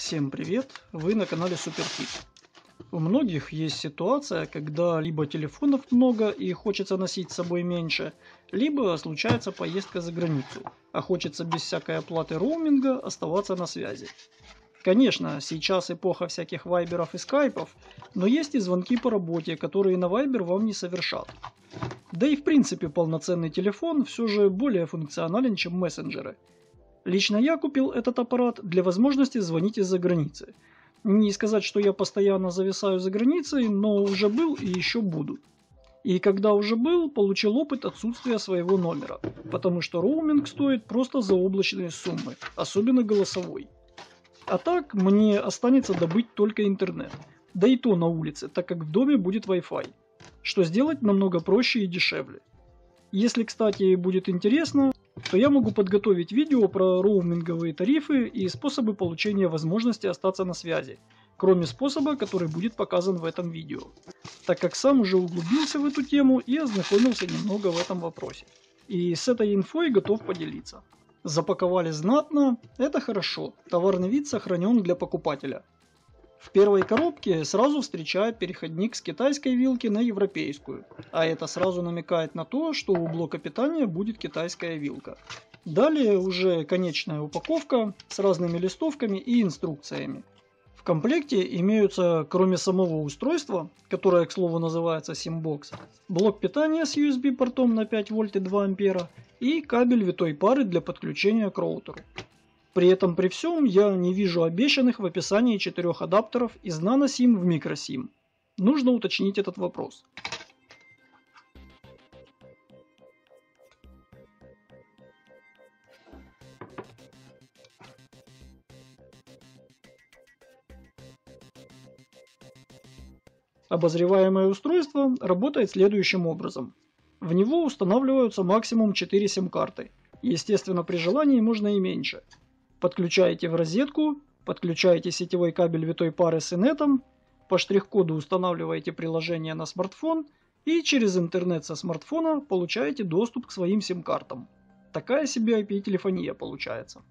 Всем привет! Вы на канале Суперхит. У многих есть ситуация, когда либо телефонов много и хочется носить с собой меньше, либо случается поездка за границу, а хочется без всякой оплаты роуминга оставаться на связи. Конечно, сейчас эпоха всяких вайберов и скайпов, но есть и звонки по работе, которые на вайбер вам не совершат. Да и в принципе полноценный телефон все же более функционален, чем мессенджеры. Лично я купил этот аппарат для возможности звонить из-за границы. Не сказать, что я постоянно зависаю за границей, но уже был и еще буду. И когда уже был, получил опыт отсутствия своего номера, потому что роуминг стоит просто заоблачные суммы, особенно голосовой. А так мне останется добыть только интернет, да и то на улице, так как в доме будет Wi-Fi, что сделать намного проще и дешевле. Если, кстати, будет интересно, то я могу подготовить видео про роуминговые тарифы и способы получения возможности остаться на связи, кроме способа, который будет показан в этом видео, так как сам уже углубился в эту тему и ознакомился немного в этом вопросе. И с этой инфой готов поделиться. Запаковали знатно, это хорошо, товарный вид сохранен для покупателя. В первой коробке сразу встречает переходник с китайской вилки на европейскую, а это сразу намекает на то, что у блока питания будет китайская вилка. Далее уже конечная упаковка с разными листовками и инструкциями. В комплекте имеются, кроме самого устройства, которое, к слову, называется SIM-бокс, блок питания с USB портом на 5 вольт и 2 ампера и кабель витой пары для подключения к роутеру. При этом при всем я не вижу обещанных в описании 4 адаптеров из NanoSIM в MicroSIM. Нужно уточнить этот вопрос. Обозреваемое устройство работает следующим образом. В него устанавливаются максимум 4 сим-карты. Естественно, при желании можно и меньше. Подключаете в розетку, подключаете сетевой кабель витой пары с инетом, по штрих-коду устанавливаете приложение на смартфон и через интернет со смартфона получаете доступ к своим сим-картам. Такая себе IP-телефония получается.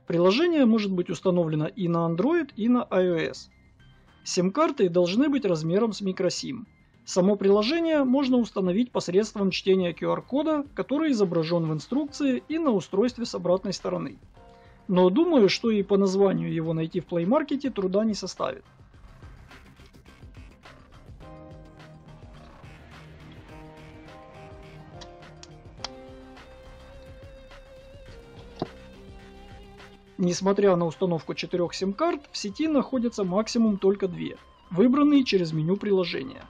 Приложение может быть установлено и на Android, и на iOS. Сим-карты должны быть размером с микросим. Само приложение можно установить посредством чтения QR-кода, который изображен в инструкции и на устройстве с обратной стороны. Но думаю, что и по названию его найти в Play Market труда не составит. Несмотря на установку 4 сим-карт, в сети находятся максимум только 2, выбранные через меню приложения.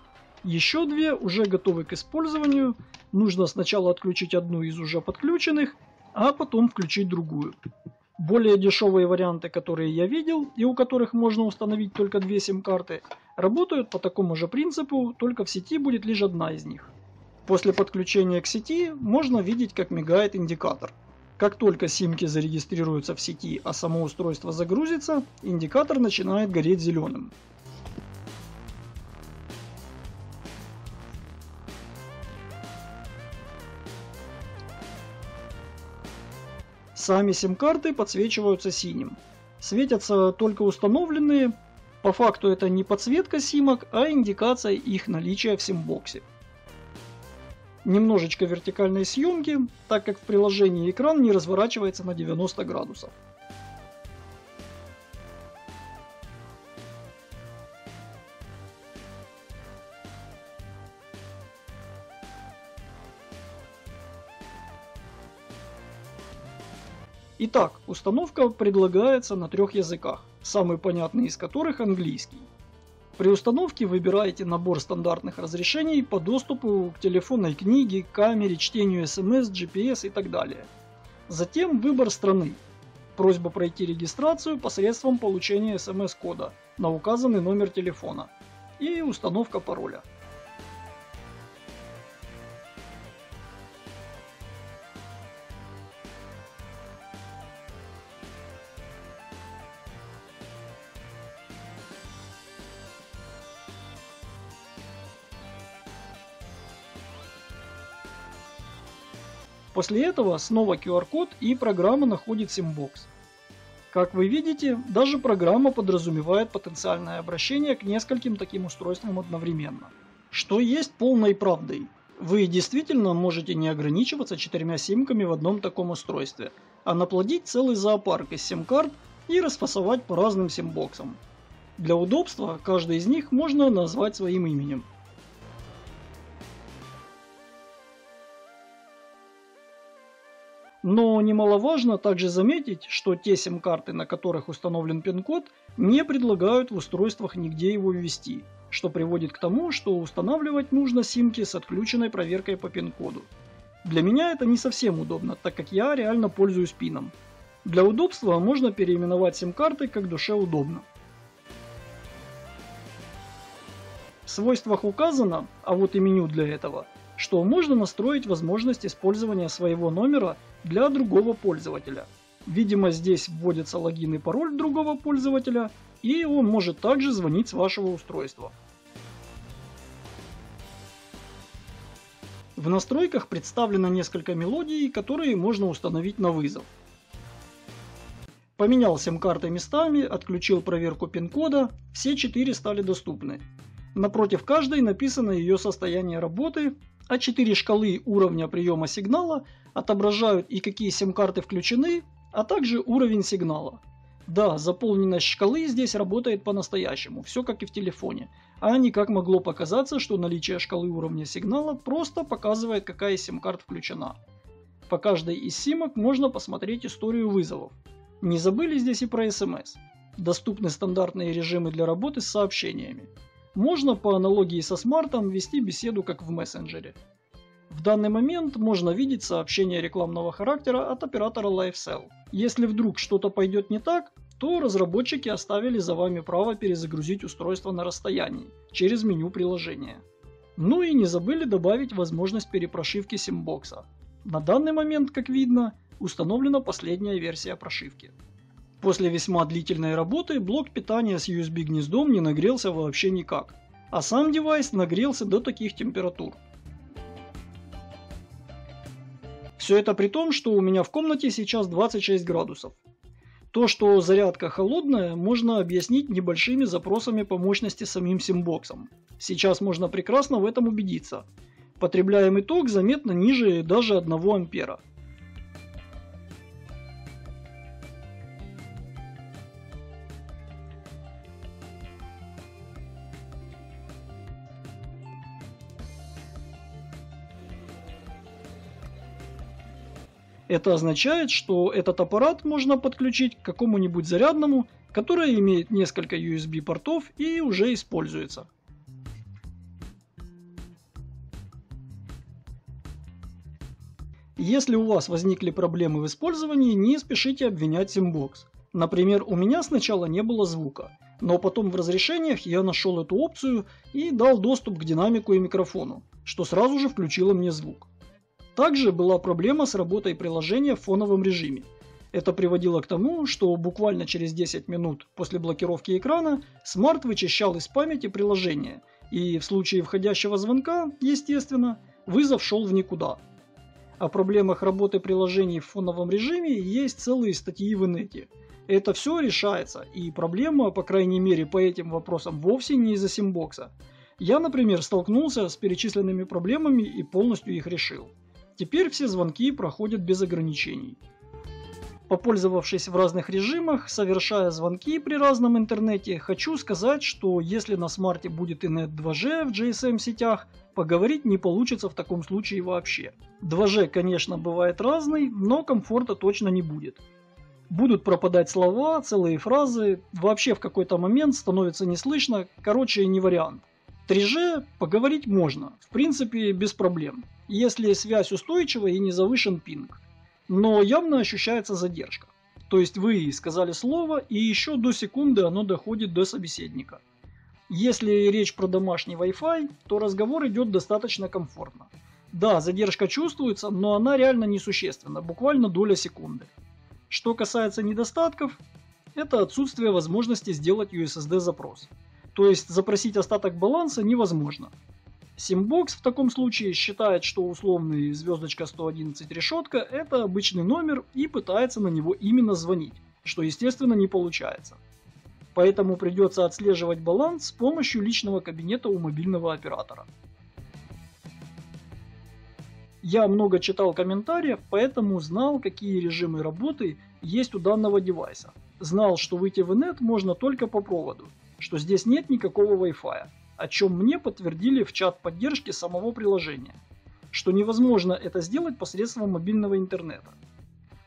Еще 2 уже готовы к использованию, нужно сначала отключить одну из уже подключенных, а потом включить другую. Более дешевые варианты, которые я видел и у которых можно установить только 2 сим-карты, работают по такому же принципу, только в сети будет лишь одна из них. После подключения к сети можно видеть, как мигает индикатор. Как только симки зарегистрируются в сети, а само устройство загрузится, индикатор начинает гореть зеленым. Сами сим-карты подсвечиваются синим. Светятся только установленные. По факту это не подсветка симок, а индикация их наличия в сим-боксе. Немножечко вертикальной съемки, так как в приложении экран не разворачивается на 90 градусов. Итак, установка предлагается на 3 языках, самый понятный из которых английский. При установке выбираете набор стандартных разрешений по доступу к телефонной книге, камере, чтению SMS, GPS и так далее. Затем выбор страны. Просьба пройти регистрацию посредством получения SMS-кода на указанный номер телефона. И установка пароля. После этого снова QR-код и программа находит SIM-бокс. Как вы видите, даже программа подразумевает потенциальное обращение к нескольким таким устройствам одновременно. Что есть полной правдой. Вы действительно можете не ограничиваться 4 симками в одном таком устройстве, а наплодить целый зоопарк из сим-карт и расфасовать по разным симбоксам. Для удобства каждый из них можно назвать своим именем. Но немаловажно также заметить, что те сим-карты, на которых установлен пин-код, не предлагают в устройствах нигде его ввести, что приводит к тому, что устанавливать нужно симки с отключенной проверкой по пин-коду. Для меня это не совсем удобно, так как я реально пользуюсь пином. Для удобства можно переименовать сим-карты как душе удобно. В свойствах указано, а вот и меню для этого, что можно настроить возможность использования своего номера для другого пользователя. Видимо, здесь вводится логин и пароль другого пользователя, и он может также звонить с вашего устройства. В настройках представлено несколько мелодий, которые можно установить на вызов. Поменял сим-карты местами, отключил проверку пин-кода, все 4 стали доступны. Напротив каждой написано ее состояние работы, а 4 шкалы уровня приема сигнала отображают и какие сим-карты включены, а также уровень сигнала. Да, заполненность шкалы здесь работает по-настоящему, все как и в телефоне, а не как могло показаться, что наличие шкалы уровня сигнала просто показывает, какая из сим-карт включена. По каждой из симок можно посмотреть историю вызовов. Не забыли здесь и про SMS. Доступны стандартные режимы для работы с сообщениями. Можно по аналогии со смартом вести беседу как в мессенджере. В данный момент можно видеть сообщение рекламного характера от оператора LifeCell. Если вдруг что-то пойдет не так, то разработчики оставили за вами право перезагрузить устройство на расстоянии, через меню приложения. Ну и не забыли добавить возможность перепрошивки симбокса. На данный момент, как видно, установлена последняя версия прошивки. После весьма длительной работы блок питания с USB гнездом не нагрелся вообще никак, а сам девайс нагрелся до таких температур. Все это при том, что у меня в комнате сейчас 26 градусов. То, что зарядка холодная, можно объяснить небольшими запросами по мощности самим симбоксом. Сейчас можно прекрасно в этом убедиться. Потребляемый ток заметно ниже даже 1 ампера. Это означает, что этот аппарат можно подключить к какому-нибудь зарядному, который имеет несколько USB портов и уже используется. Если у вас возникли проблемы в использовании, не спешите обвинять симбокс. Например, у меня сначала не было звука, но потом в разрешениях я нашел эту опцию и дал доступ к динамику и микрофону, что сразу же включило мне звук. Также была проблема с работой приложения в фоновом режиме. Это приводило к тому, что буквально через 10 минут после блокировки экрана смарт вычищал из памяти приложение, и в случае входящего звонка, естественно, вызов шел в никуда. О проблемах работы приложений в фоновом режиме есть целые статьи в инете. Это все решается, и проблема, по крайней мере по этим вопросам, вовсе не из-за симбокса. Я, например, столкнулся с перечисленными проблемами и полностью их решил. Теперь все звонки проходят без ограничений. Попользовавшись в разных режимах, совершая звонки при разном интернете, хочу сказать, что если на смарте будет инет 2G в GSM сетях, поговорить не получится в таком случае вообще. 2G, конечно, бывает разный, но комфорта точно не будет. Будут пропадать слова, целые фразы, вообще в какой-то момент становится не слышно, короче, не вариант. 3G поговорить можно, в принципе без проблем, если связь устойчива и не завышен пинг. Но явно ощущается задержка. То есть вы сказали слово, и еще до секунды оно доходит до собеседника. Если речь про домашний Wi-Fi, то разговор идет достаточно комфортно. Да, задержка чувствуется, но она реально несущественна, буквально доля секунды. Что касается недостатков, это отсутствие возможности сделать USSD запрос. То есть запросить остаток баланса невозможно. Симбокс в таком случае считает, что условный звездочка 111 решетка это обычный номер и пытается на него именно звонить, что естественно не получается. Поэтому придется отслеживать баланс с помощью личного кабинета у мобильного оператора. Я много читал комментариев, поэтому знал, какие режимы работы есть у данного девайса. Знал, что выйти в инет можно только по проводу, что здесь нет никакого Wi-Fi, о чем мне подтвердили в чат поддержки самого приложения, что невозможно это сделать посредством мобильного интернета.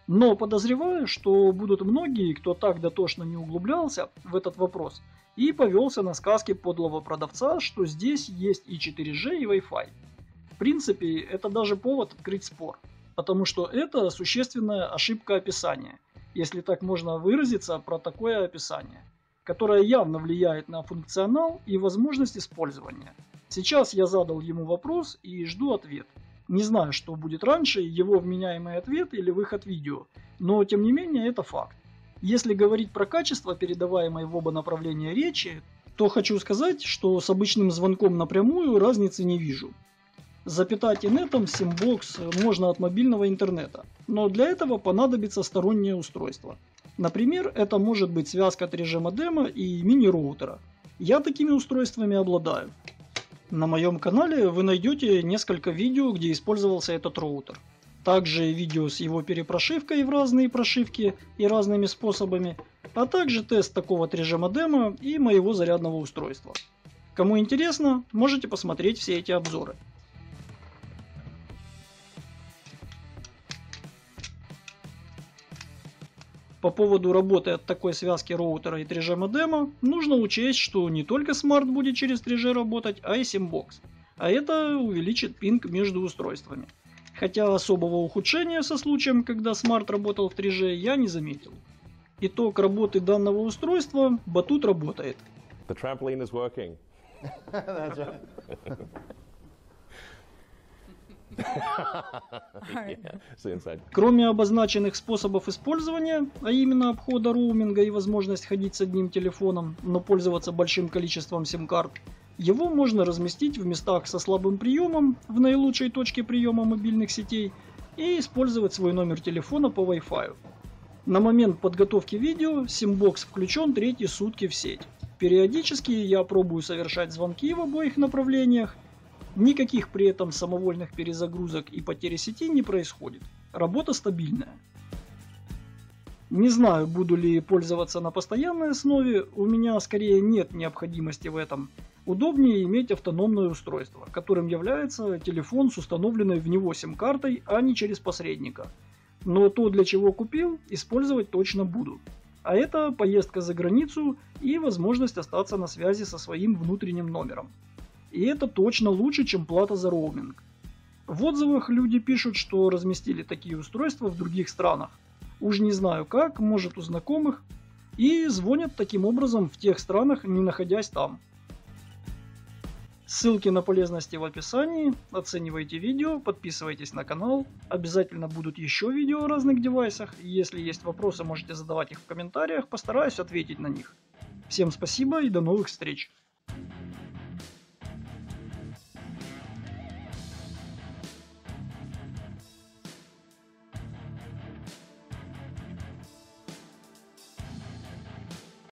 Но подозреваю, что будут многие, кто так дотошно не углублялся в этот вопрос и повелся на сказки подлого продавца, что здесь есть и 4G, и Wi-Fi. В принципе, это даже повод открыть спор, потому что это существенная ошибка описания, если так можно выразиться про такое описание, которое явно влияет на функционал и возможность использования. Сейчас я задал ему вопрос и жду ответ. Не знаю, что будет раньше, его вменяемый ответ или выход видео, но тем не менее это факт. Если говорить про качество передаваемой в оба направления речи, то хочу сказать, что с обычным звонком напрямую разницы не вижу. Запитать инетом Симбокс можно от мобильного интернета, но для этого понадобится стороннее устройство. Например, это может быть связка 3G модема и мини-роутера. Я такими устройствами обладаю. На моем канале вы найдете несколько видео, где использовался этот роутер. Также видео с его перепрошивкой в разные прошивки и разными способами, а также тест такого 3G модема и моего зарядного устройства. Кому интересно, можете посмотреть все эти обзоры. По поводу работы от такой связки роутера и 3G модема, нужно учесть, что не только Smart будет через 3G работать, а и Symbox. А это увеличит пинг между устройствами. Хотя особого ухудшения со случаем, когда Smart работал в 3G, я не заметил. Итог работы данного устройства: батут работает. The trampoline is working. That's right. Yeah, see inside. Кроме обозначенных способов использования, а именно обхода роуминга и возможность ходить с одним телефоном, но пользоваться большим количеством сим-карт, его можно разместить в местах со слабым приемом в наилучшей точке приема мобильных сетей и использовать свой номер телефона по Wi-Fi. На момент подготовки видео Symbox включен 3-й сутки в сеть. Периодически я пробую совершать звонки в обоих направлениях. Никаких при этом самовольных перезагрузок и потери сети не происходит. Работа стабильная. Не знаю, буду ли пользоваться на постоянной основе, у меня скорее нет необходимости в этом. Удобнее иметь автономное устройство, которым является телефон с установленной в него сим-картой, а не через посредника. Но то, для чего купил, использовать точно буду. А это поездка за границу и возможность остаться на связи со своим внутренним номером. И это точно лучше, чем плата за роуминг. В отзывах люди пишут, что разместили такие устройства в других странах. Уж не знаю как, может у знакомых. И звонят таким образом в тех странах, не находясь там. Ссылки на полезности в описании. Оценивайте видео, подписывайтесь на канал. Обязательно будут еще видео о разных девайсах. Если есть вопросы, можете задавать их в комментариях, постараюсь ответить на них. Всем спасибо и до новых встреч!